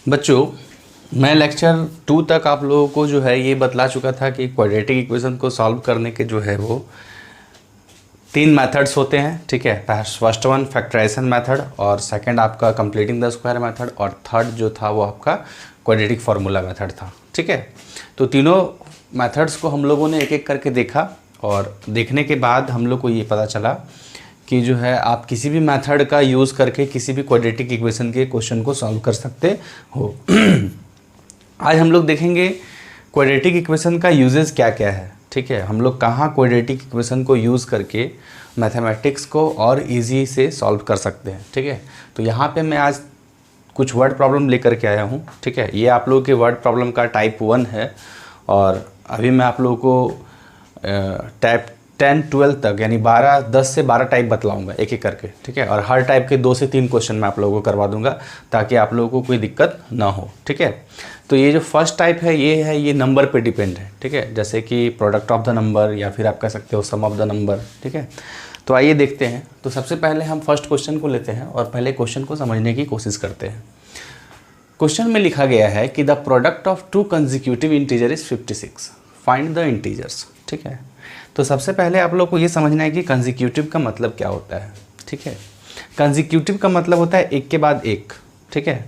बच्चों, मैं लेक्चर 2 तक आप लोगों को जो है ये बतला चुका था कि क्वाड्रेटिक इक्वेशन को सॉल्व करने के जो है वो 3 मेथड्स होते हैं। ठीक है, फर्स्ट वन फैक्टराइजेशन मेथड, और सेकंड आपका कंप्लीटिंग द स्क्वायर मेथड, और थर्ड जो था वो आपका क्वाड्रेटिक फार्मूला मेथड था। ठीक है, तो तीनों मेथड्स को हम लोगों ने एक एक करके देखा, और देखने के बाद हम लोग को ये पता चला कि जो है आप किसी भी मेथड का यूज़ करके किसी भी क्वाड्रेटिक इक्वेशन के क्वेश्चन को सॉल्व कर सकते हो। आज हम लोग देखेंगे क्वाड्रेटिक इक्वेशन का यूजेस क्या क्या है। ठीक है, हम लोग कहाँ क्वाड्रेटिक इक्वेशन को यूज़ करके मैथमेटिक्स को और इजी से सॉल्व कर सकते हैं। ठीक है, तो यहाँ पे मैं आज कुछ वर्ड प्रॉब्लम लेकर के आया हूँ। ठीक है, ये आप लोगों के वर्ड प्रॉब्लम का टाइप 1 है, और अभी मैं आप लोगों को टाइप 10 12 तक यानी 10 से 12 टाइप बतलाऊंगा एक एक करके। ठीक है, और हर टाइप के 2 से 3 क्वेश्चन मैं आप लोगों को करवा दूंगा ताकि आप लोगों को कोई दिक्कत ना हो। ठीक है, तो ये जो फर्स्ट टाइप है ये नंबर पे डिपेंड है। ठीक है, जैसे कि प्रोडक्ट ऑफ द नंबर, या फिर आप कह सकते हो सम ऑफ द नंबर। ठीक है, तो आइए देखते हैं। तो सबसे पहले हम फर्स्ट क्वेश्चन को लेते हैं और पहले क्वेश्चन को समझने की कोशिश करते हैं। क्वेश्चन में लिखा गया है कि the product of 2 consecutive integer is 56, find the integers. ठीक है, तो सबसे पहले आप लोग को ये समझना है कि कंसेक्यूटिव का मतलब क्या होता है। ठीक है, कंसेक्यूटिव का मतलब होता है एक के बाद एक। ठीक है,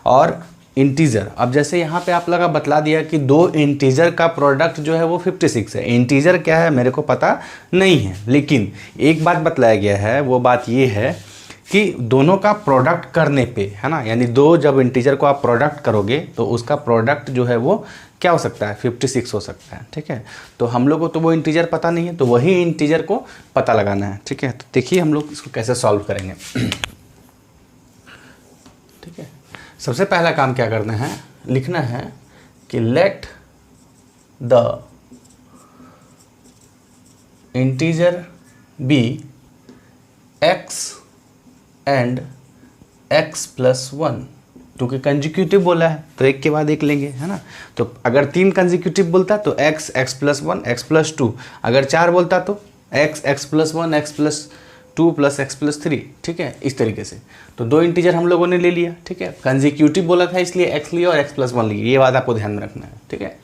और इंटीजर, अब जैसे यहाँ पे आप लोग का बतला दिया कि 2 इंटीजर का प्रोडक्ट जो है वो 56 है। इंटीजर क्या है मेरे को पता नहीं है, लेकिन एक बात बतलाया गया है, वो बात ये है कि दोनों का प्रोडक्ट करने पे, है ना, यानी 2 जब इंटीजर को आप प्रोडक्ट करोगे तो उसका प्रोडक्ट जो है वो क्या हो सकता है, 56 हो सकता है। ठीक है, तो हम लोग को तो वो इंटीजर पता नहीं है, तो वही इंटीजर को पता लगाना है। ठीक है, तो देखिए हम लोग इसको कैसे सॉल्व करेंगे। ठीक है, सबसे पहला काम क्या करना है, लिखना है कि let the integer be x and x plus 1, क्योंकि कंसेक्यूटिव बोला है तो एक के बाद एक लेंगे, है ना। तो अगर 3 कंसेक्यूटिव बोलता तो x प्लस 1 x प्लस 2, अगर 4 बोलता तो x plus 1 x plus 2 plus x plus 3। ठीक है, इस तरीके से तो 2 इंटीजर हम लोगों ने ले लिया। ठीक है, कंसेक्यूटिव बोला था इसलिए x लिया और x प्लस 1 लिया, ये बात आपको ध्यान में रखना है। ठीक है,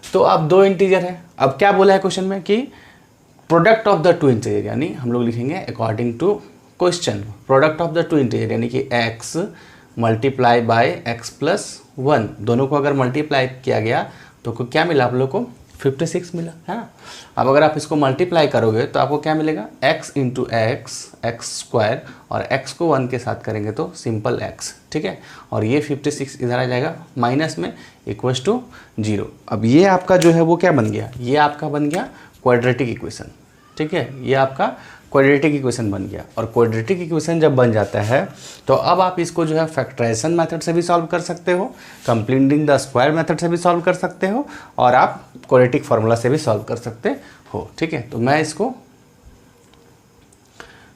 तो अब 2 इंटीजर है। अब क्या बोला है क्वेश्चन में कि प्रोडक्ट ऑफ द 2 इंटीजर, यानी हम लोग लिखेंगे according to question product of the 2 integer, यानी कि x multiply by x plus 1, दोनों को अगर मल्टीप्लाई किया गया तो क्या मिला आप लोग को, 56 मिला, है ना। अब अगर आप इसको मल्टीप्लाई करोगे तो आपको क्या मिलेगा, x इंटू एक्स स्क्वायर, और x को 1 के साथ करेंगे तो सिंपल x। ठीक है, और ये 56 इधर आ जाएगा माइनस में इक्वल्स टू 0। अब ये आपका जो है वो क्या बन गया, ये आपका बन गया क्वाड्रेटिक इक्वेशन। ठीक है, ये आपका क्वाड्रेटिक इक्वेशन बन गया। और क्वाड्रेटिक इक्वेशन जब बन जाता है तो अब आप इसको जो है फैक्टराइजेशन मेथड से भी सॉल्व कर सकते हो, कंप्लीटिंग द स्क्वायर मेथड से भी सॉल्व कर सकते हो, और आप क्वाड्रेटिक फार्मूला से भी सॉल्व कर सकते हो। ठीक है, तो मैं इसको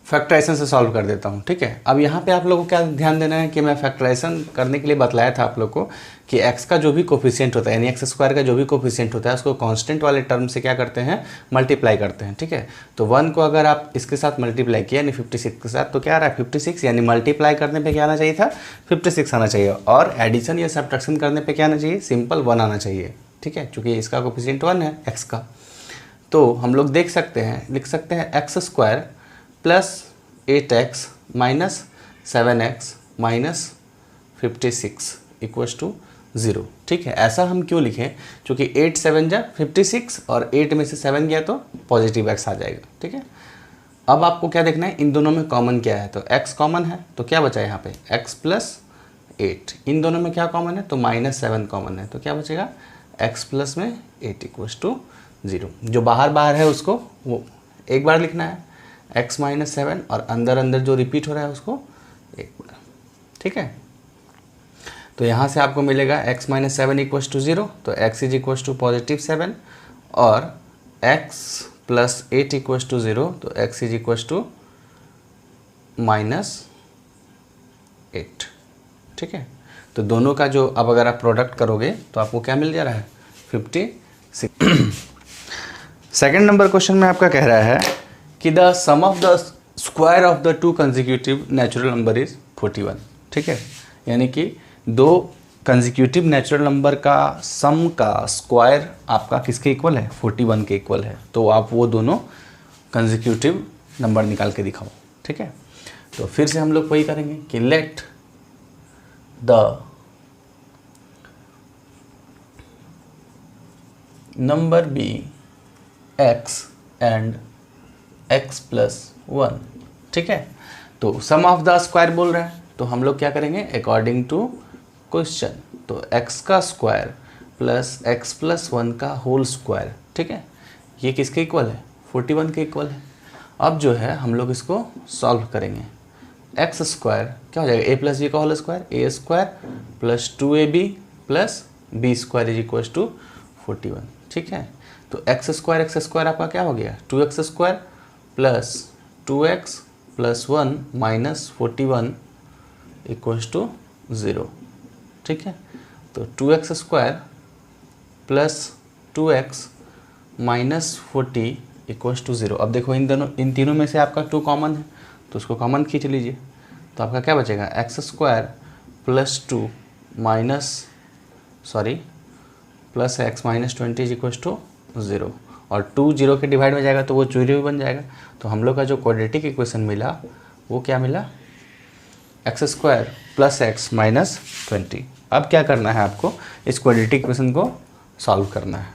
फैक्टराइजेशन से सॉल्व कर देता हूँ। ठीक है, अब यहाँ पे आप लोगों को क्या ध्यान देना है कि मैं फैक्टराइजेशन करने के लिए बतलाया था आप लोग को कि x का जो भी कोफिशिएंट होता है, यानी x स्क्वायर का जो भी कोफिशिएंट होता है उसको कांस्टेंट वाले टर्म से क्या करते हैं, मल्टीप्लाई करते हैं। ठीक है, तो 1 को अगर आप इसके साथ मल्टीप्लाई किया यानी 56 के साथ तो क्या आ रहा है 56, यानी मल्टीप्लाई करने पे क्या आना चाहिए था, 56 आना चाहिए, और एडिशन या सब्ट्रैक्शन करने पे क्या आना चाहिए, सिंपल 1 आना चाहिए। ठीक है, चूँकि इसका कोफिशिएंट 1 है x का, तो हम लोग देख सकते हैं, लिख सकते हैं x square plus 8x minus 7x minus 56 equals to 0। ठीक है, ऐसा हम क्यों लिखें, क्योंकि 8 7 जा 56 और 8 में से 7 गया तो पॉजिटिव x आ जाएगा। ठीक है, अब आपको क्या देखना है, इन दोनों में कॉमन क्या है, तो x कॉमन है तो क्या बचा यहाँ पे x प्लस 8, इन दोनों में क्या कॉमन है तो माइनस 7 कॉमन है, तो क्या बचेगा x प्लस में 8 इक्वल्स टू 0। जो बाहर बाहर है उसको वो एक बार लिखना है, x माइनस 7, और अंदर अंदर जो रिपीट हो रहा है उसको एक बार। ठीक है, तो यहाँ से आपको मिलेगा x माइनस 7 इक्वल्स टू 0, तो x is equals to positive 7, और x प्लस 8 इक्वल्स टू 0, तो x is equals to minus 8। ठीक है, तो दोनों का जो अब अगर आप प्रोडक्ट करोगे तो आपको क्या मिल जा रहा है, 56। सेकेंड नंबर क्वेश्चन में आपका कह रहा है कि the sum of the square of the 2 consecutive natural number is 41। ठीक है, यानी कि 2 कंसेक्यूटिव नेचुरल नंबर का सम का स्क्वायर आपका किसके इक्वल है, 41 के इक्वल है। तो आप वो दोनों कंसेक्यूटिव नंबर निकाल के दिखाओ, ठीक है। तो फिर से हम लोग वही करेंगे कि let the number be x and x plus 1, ठीक है। तो सम ऑफ द स्क्वायर बोल रहे हैं, तो हम लोग क्या करेंगे अकॉर्डिंग टू क्वेश्चन, तो x का स्क्वायर प्लस x प्लस 1 का होल स्क्वायर, ठीक है, ये किसके इक्वल है, 41 के इक्वल है। अब जो है हम लोग इसको सॉल्व करेंगे, एक्स स्क्वायर क्या हो जाएगा, ए प्लस बी का whole square, a square plus 2ab plus b square is equal to 41, ठीक है। तो एक्स स्क्वायर आपका क्या हो गया, 2x square plus 2x plus 1 minus 41 equals to 0, ठीक है। तो 2x square plus 2x minus 40 equals to 0। अब देखो इन तीनों में से आपका 2 कॉमन है, तो उसको कॉमन खींच लीजिए, तो आपका क्या बचेगा, x square plus 2 plus x minus 20 is equals to 0, और 2 0 के डिवाइड में जाएगा तो वो 0 बन जाएगा। तो हम लोग का जो क्वाड्रेटिक इक्वेशन मिला वो क्या मिला, x square plus x minus 20। अब क्या करना है आपको, इस क्वाड्रेटिक इक्वेशन को सॉल्व करना है,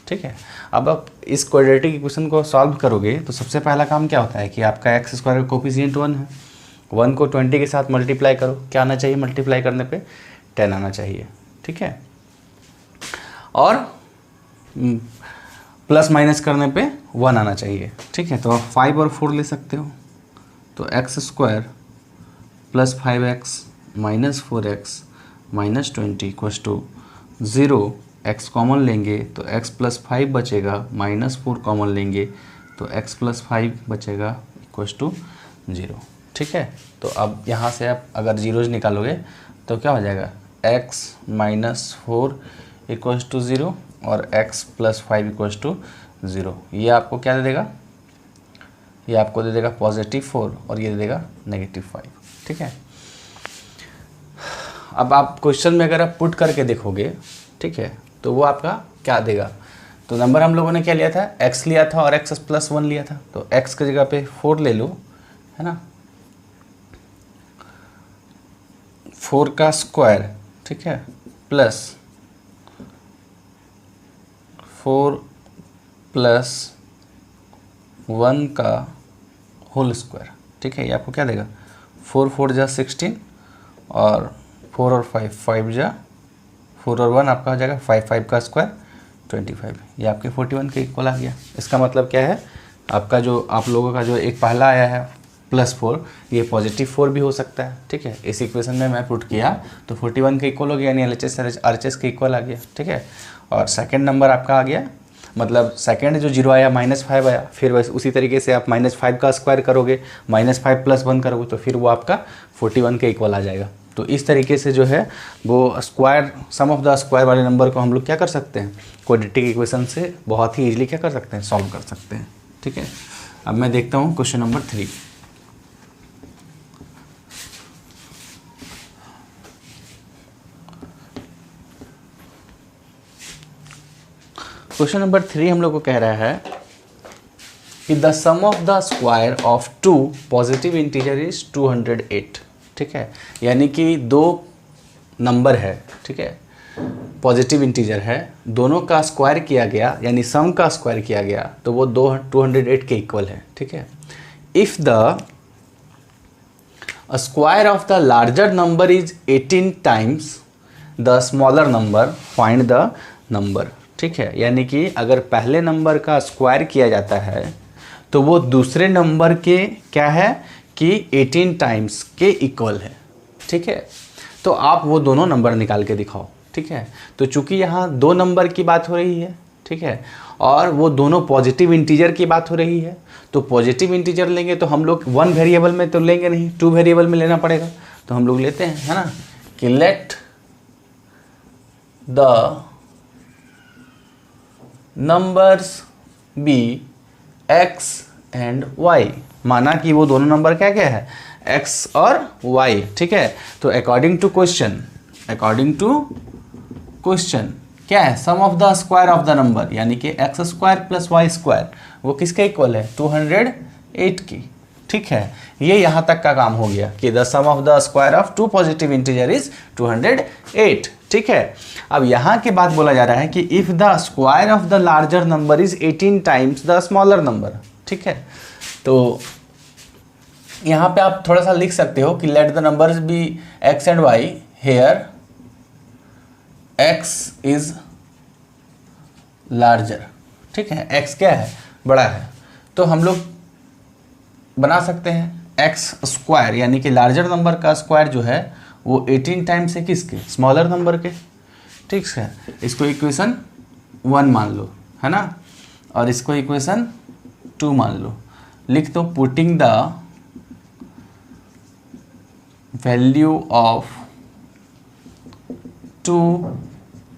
ठीक है। अब आप इस क्वाड्रेटिक इक्वेशन को सॉल्व करोगे तो सबसे पहला काम क्या होता है कि आपका एक्स स्क्वायर का कोफिशिएंट 1 है, 1 को 20 के साथ मल्टीप्लाई करो, क्या आना चाहिए मल्टीप्लाई करने पे, 10 आना चाहिए, ठीक है। और प्लस माइनस करने पे 1 आना चाहिए, ठीक है। तो आप 5 और 4 ले सकते हो, तो x square plus 5x minus 4x minus 20 equals to 0। x common लेंगे तो x प्लस 5 बचेगा, माइनस 4 कॉमन लेंगे तो x प्लस 5 बचेगा इक्वल्स टू 0, ठीक है। तो अब यहाँ से आप अगर जीरोज निकालोगे तो क्या हो जाएगा, x माइनस 4 इक्वल्स टू 0 और x प्लस 5 इक्वल्स टू 0। ये आपको क्या दे देगा, ये आपको दे देगा +4 और ये दे देगा -5, ठीक है। अब आप क्वेश्चन में अगर आप पुट करके देखोगे, ठीक है, तो वो आपका क्या देगा, तो नंबर हम लोगों ने क्या लिया था, x लिया था और x प्लस 1 लिया था, तो x की जगह पे 4 ले लो, है ना, 4 का स्क्वायर, ठीक है, प्लस 4 प्लस 1 का होल स्क्वायर, ठीक है। ये आपको क्या देगा, 4 4 जा 16 और 4 और 5 5 जा 4 और 1 आपका हो जाएगा 5 5 का स्क्वायर 25, ये आपके 41 के इक्वल आ गया। इसका मतलब क्या है, आपका जो आप लोगों का जो एक पहला आया है +4, ये +4 भी हो सकता है, ठीक है। इस इक्वेशन में मैं पुट किया तो 41 के इक्वल हो गया, यानी RHS के इक्वल आ गया, ठीक है। और सेकंड नंबर आपका आ गया, मतलब सेकंड जो 0 आया -5 आया, फिर वैसे उसी तरीके से आप -5 का स्क्वायर करोगे, -5 प्लस 1 करोगे तो फिर वो आपका 41 के इक्वल आ जाएगा। तो इस तरीके से जो है वो square sum of the square वाले नंबर को हम लोग क्या कर सकते हैं, क्वाड्रेटिक इक्वेशन से बहुत ही ईजिली क्या कर सकते हैं, सॉल्व कर सकते हैं, ठीक है। अब मैं देखता हूँ क्वेश्चन नंबर 3। क्वेश्चन नंबर 3 हम लोग को कह रहा है कि the sum of the square of 2 positive integer is 208, ठीक है। यानी कि 2 नंबर है, ठीक है, पॉजिटिव इंटीजर है, दोनों का स्क्वायर किया गया यानी सम का स्क्वायर किया गया तो वो 208 के इक्वल है, ठीक है। If the square of the larger number is 18 times the smaller number, find the number, ठीक है। यानी कि अगर पहले नंबर का स्क्वायर किया जाता है तो वो दूसरे नंबर के क्या है कि 18 टाइम्स के इक्वल है, ठीक है। तो आप वो दोनों नंबर निकाल के दिखाओ, ठीक है। तो चूंकि यहाँ 2 नंबर की बात हो रही है, ठीक है, और वो दोनों पॉजिटिव इंटीजर की बात हो रही है, तो पॉजिटिव इंटीजर लेंगे तो हम लोग 1 वेरिएबल में तो लेंगे नहीं, 2 वेरिएबल में लेना पड़ेगा। तो हम लोग लेते हैं, है ना, कि let the numbers be x and y, माना कि वो दोनों नंबर क्या क्या है, x और y, ठीक है। तो अकॉर्डिंग टू क्वेश्चन क्वेश्चन क्या है, sum of the square of the number, यानी कि x square plus y square वो किसके इक्वल है, 208 की। ठीक है, ये यहाँ तक का काम हो गया कि the sum of the square of two positive integer is 208। ठीक है, अब यहाँ के बाद बोला जा रहा है कि if the square of the larger number is 18 times the smaller number. ठीक है, तो यहाँ पे आप थोड़ा सा लिख सकते हो कि let the numbers be x and y, here x is larger. ठीक है, x क्या है, बड़ा है, तो हम लोग बना सकते हैं एक्स स्क्वायर यानी कि लार्जर नंबर का स्क्वायर जो है वो 18 टाइम्स है किसके, स्मॉलर नंबर के। ठीक है, इसको इक्वेशन 1 मान लो, है ना, और इसको इक्वेशन 2 मान लो। लिख दो putting the value of 2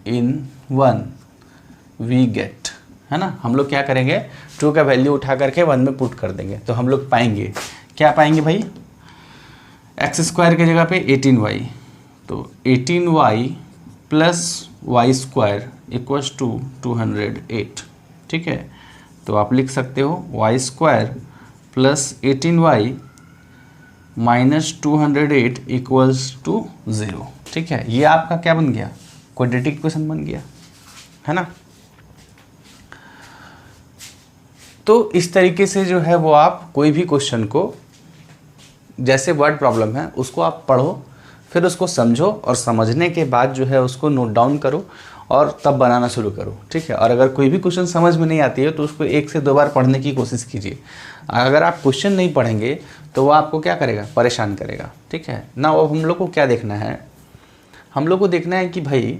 in 1 we get, है ना, हम लोग क्या करेंगे 2 का वैल्यू उठा करके 1 में पुट कर देंगे, तो हम लोग पाएंगे क्या पाएंगे भाई, एक्स स्क्वायर की जगह पे 18y, तो 18y plus y square equals to 208। ठीक है, तो आप लिख सकते हो y square plus 18y minus 208 equals to 0। ठीक है, ये आपका क्या बन गया, क्वाड्रेटिक इक्वेशन बन गया, है ना। तो इस तरीके से जो है वो आप कोई भी क्वेश्चन को, जैसे वर्ड प्रॉब्लम है उसको आप पढ़ो, फिर उसको समझो और समझने के बाद जो है उसको नोट डाउन करो और तब बनाना शुरू करो। ठीक है, और अगर कोई भी क्वेश्चन समझ में नहीं आती है तो उसको 1 से 2 बार पढ़ने की कोशिश कीजिए। अगर आप क्वेश्चन नहीं पढ़ेंगे तो वो आपको क्या करेगा, परेशान करेगा। ठीक है ना, वो हम लोग को क्या देखना है, हम लोग को देखना है कि भाई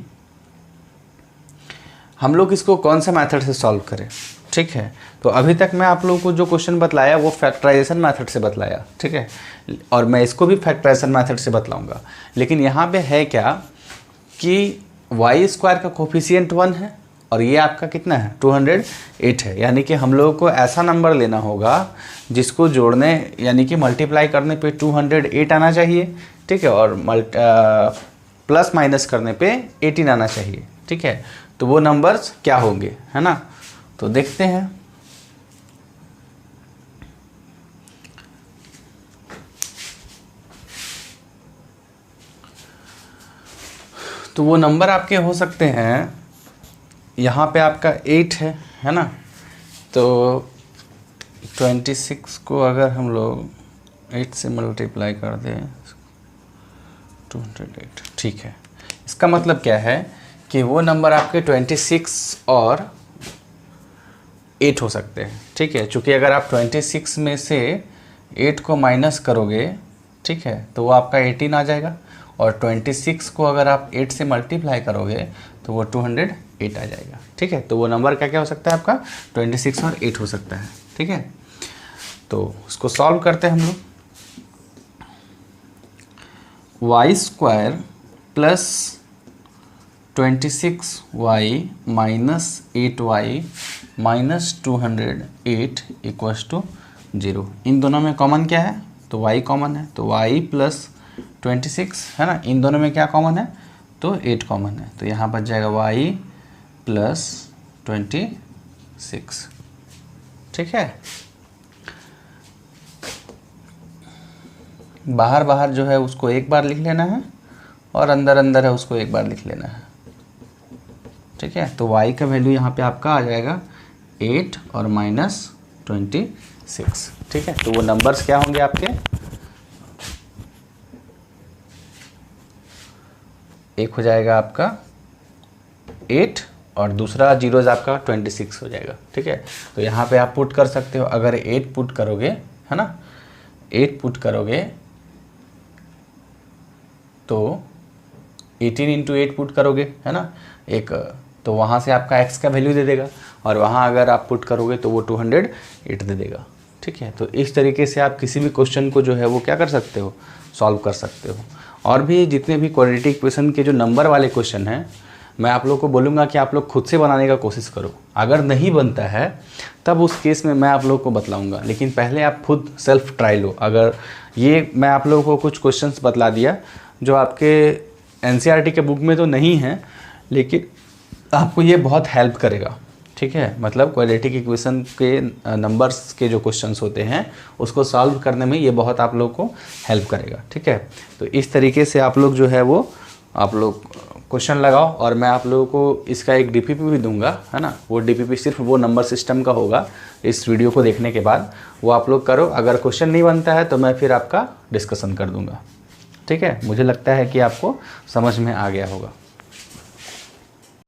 हम लोग इसको कौन सा मेथड से सॉल्व करें। ठीक है, तो अभी तक मैं आप लोगों को जो क्वेश्चन बतलाया वो फैक्टराइजेशन मेथड से बतलाया। ठीक है, और मैं इसको भी फैक्टराइजेशन मेथड से बतलाऊंगा, लेकिन यहाँ पे है क्या कि वाई स्क्वायर का कोफिशिएंट 1 है और ये आपका कितना है, 208 है, यानी कि हम लोगों को ऐसा नंबर लेना होगा जिसको जोड़ने यानी कि मल्टीप्लाई करने पे 208 आना चाहिए। ठीक है, और प्लस माइनस करने पे 18 आना चाहिए। ठीक है, तो वो नंबर्स क्या होंगे, है ना, तो देखते हैं। तो वो नंबर आपके हो सकते हैं, यहाँ पे आपका 8 है ना, तो 26 को अगर हम लोग 8 से मल्टीप्लाई कर दें 208। ठीक है, इसका मतलब क्या है कि वो नंबर आपके 26 और 8 हो सकते हैं। ठीक है, चूँकि अगर आप 26 में से 8 को माइनस करोगे, ठीक है, तो वो आपका 18 आ जाएगा, और 26 को अगर आप 8 से मल्टीप्लाई करोगे तो वो 208 आ जाएगा। ठीक है, तो वो नंबर क्या क्या हो सकता है आपका, 26 और 8 हो सकता है। ठीक है, तो उसको सॉल्व करते हैं हम लोग। Y square plus 26y minus 8y minus 208 equals to 0। इन दोनों में कॉमन क्या है, तो y कॉमन है, तो y प्लस 26 है ना, इन दोनों में क्या कॉमन है, तो 8 कॉमन है, तो यहाँ बच जाएगा y प्लस 26। ठीक है, बाहर बाहर जो है उसको एक बार लिख लेना है और अंदर अंदर है उसको एक बार लिख लेना है। ठीक है, तो y का वैल्यू यहाँ पे आपका आ जाएगा 8 और माइनस 26। ठीक है, तो वो नंबर्स क्या होंगे आपके, एक हो जाएगा आपका 8 और दूसरा जीरोज आपका 26 हो जाएगा। ठीक है, तो यहाँ पे आप पुट कर सकते हो, अगर 8 पुट करोगे, है ना, 8 पुट करोगे तो 18 इंटू 8 पुट करोगे, है ना, एक, तो वहाँ से आपका x का वैल्यू दे देगा, और वहाँ अगर आप पुट करोगे तो वो 208 दे देगा। ठीक है, तो इस तरीके से आप किसी भी क्वेश्चन को जो है वो क्या कर सकते हो, सॉल्व कर सकते हो। और भी जितने भी क्वाड्रेटिक इक्वेशन के जो नंबर वाले क्वेश्चन हैं, मैं आप लोग को बोलूँगा कि आप लोग खुद से बनाने का कोशिश करो। अगर नहीं बनता है तब उस केस में मैं आप लोग को बतलाऊँगा, लेकिन पहले आप खुद सेल्फ ट्राई लो। अगर ये मैं आप लोगों को कुछ क्वेश्चंस बतला दिया जो आपके NCERT के बुक में तो नहीं है, लेकिन आपको ये बहुत हेल्प करेगा, ठीक है। मतलब क्वाड्रेटिक इक्वेशन के नंबर्स के जो क्वेश्चंस होते हैं उसको सॉल्व करने में ये बहुत आप लोग को हेल्प करेगा, ठीक है। तो इस तरीके से आप लोग जो है वो आप लोग क्वेश्चन लगाओ, और मैं आप लोगों को इसका एक डीपीपी भी दूंगा, है ना। वो डीपीपी सिर्फ वो नंबर सिस्टम का होगा। इस वीडियो को देखने के बाद वो आप लोग करो। अगर क्वेश्चन नहीं बनता है तो मैं फिर आपका डिस्कशन कर दूंगा, ठीक है। मुझे लगता है कि आपको समझ में आ गया होगा।